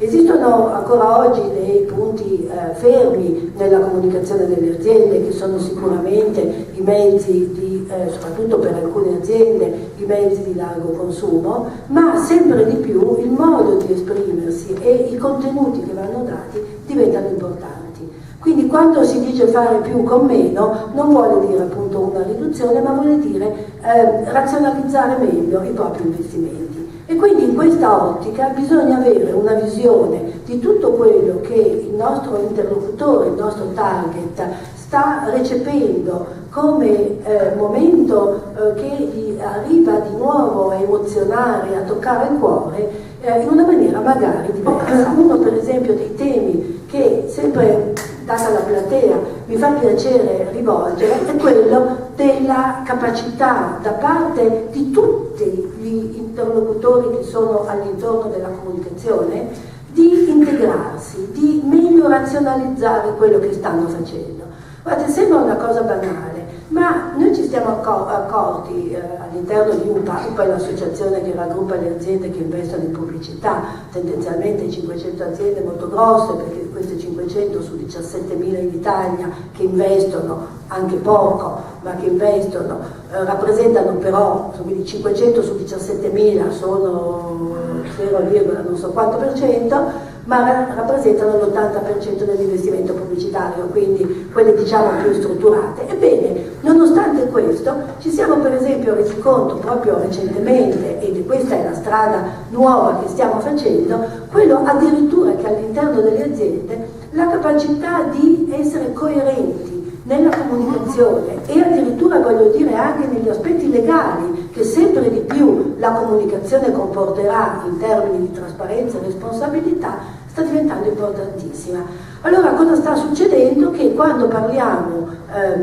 Esistono ancora oggi dei punti fermi nella comunicazione delle aziende, che sono sicuramente i mezzi soprattutto per alcune aziende, i mezzi di largo consumo, ma sempre di più il modo di esprimersi e i contenuti che vanno dati diventano importanti. Quindi quando si dice fare più con meno non vuole dire appunto una riduzione, ma vuole dire razionalizzare meglio i propri investimenti. E quindi in questa ottica bisogna avere una visione di tutto quello che il nostro interlocutore, il nostro target sta recependo come momento che gli arriva di nuovo a emozionare, a toccare il cuore in una maniera magari diversa. Uno per esempio dei temi che sempre data la platea mi fa piacere rivolgere è quello della capacità da parte di tutti gli interlocutori che sono all'intorno della comunicazione di integrarsi, di meglio razionalizzare quello che stanno facendo. Guardate, sembra una cosa banale, ma noi ci siamo accorti all'interno di UPA è l'associazione che raggruppa le aziende che investono in pubblicità, tendenzialmente 500 aziende molto grosse, perché queste 500 su 17.000 in Italia che investono anche poco, ma che investono, rappresentano però, quindi 500 su 17.000 sono 0, non so quanto per cento, ma rappresentano l'80% dell'investimento pubblicitario, quindi quelle diciamo più strutturate. Ebbene, nonostante questo, ci siamo per esempio resi conto proprio recentemente, e questa è la strada nuova che stiamo facendo, quello addirittura che all'interno delle aziende la capacità di essere coerenti nella comunicazione e addirittura voglio dire anche negli aspetti legali che sempre di più la comunicazione comporterà in termini di trasparenza e responsabilità sta diventando importantissima. Allora cosa sta succedendo? Che quando parliamo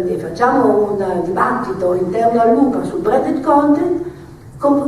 e facciamo un dibattito interno all'UPA sul branded content,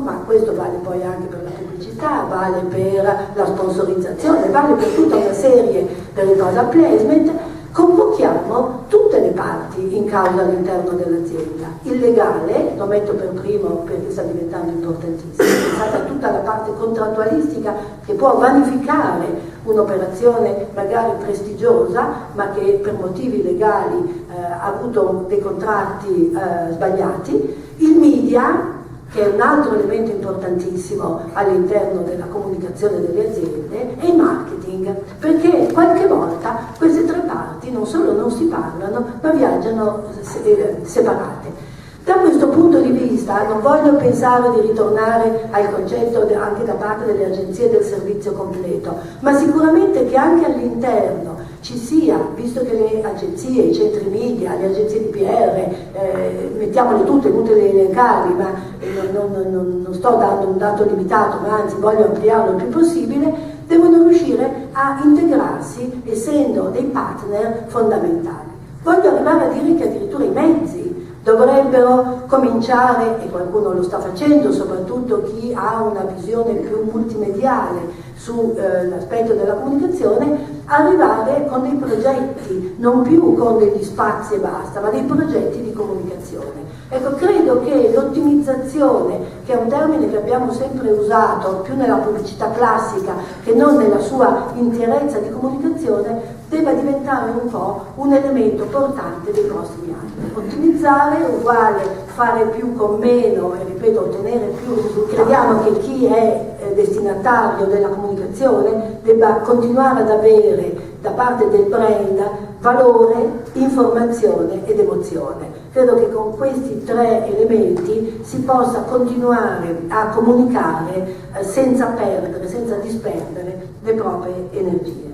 ma questo vale poi anche per la pubblicità, vale per la sponsorizzazione, vale per tutta una serie per il product placement, convochiamo tutte le parti in causa all'interno dell'azienda. Il legale, lo metto per primo perché sta diventando importantissimo, pensate a tutta la parte contrattualistica che può vanificare un'operazione magari prestigiosa, ma che per motivi legali ha avuto dei contratti sbagliati, il media, che è un altro elemento importantissimo all'interno della comunicazione delle aziende, e il marketing, perché qualche volta queste tre parti non solo non si parlano, ma viaggiano separate. Da questo punto di vista non voglio pensare di ritornare al concetto anche da parte delle agenzie del servizio completo, ma sicuramente che anche all'interno ci sia, visto che le agenzie, i centri media, le agenzie di PR, mettiamole tutte, inutile elencarli, ma non sto dando un dato limitato, ma anzi voglio ampliarlo il più possibile, devono riuscire a integrarsi essendo dei partner fondamentali. Voglio arrivare a dire che addirittura i mezzi dovrebbero cominciare, e qualcuno lo sta facendo, soprattutto chi ha una visione più multimediale sull'aspetto della comunicazione, arrivare con dei progetti, non più con degli spazi e basta, ma dei progetti di comunicazione. Ecco, credo che l'ottimizzazione, che è un termine che abbiamo sempre usato più nella pubblicità classica che non nella sua interezza di comunicazione, debba diventare un po' un elemento portante dei prossimi anni. Ottimizzare uguale fare più con meno e, ripeto, ottenere più. Crediamo che chi è destinatario della comunicazione debba continuare ad avere da parte del brand valore, informazione ed emozione. Credo che con questi tre elementi si possa continuare a comunicare senza perdere, senza disperdere le proprie energie.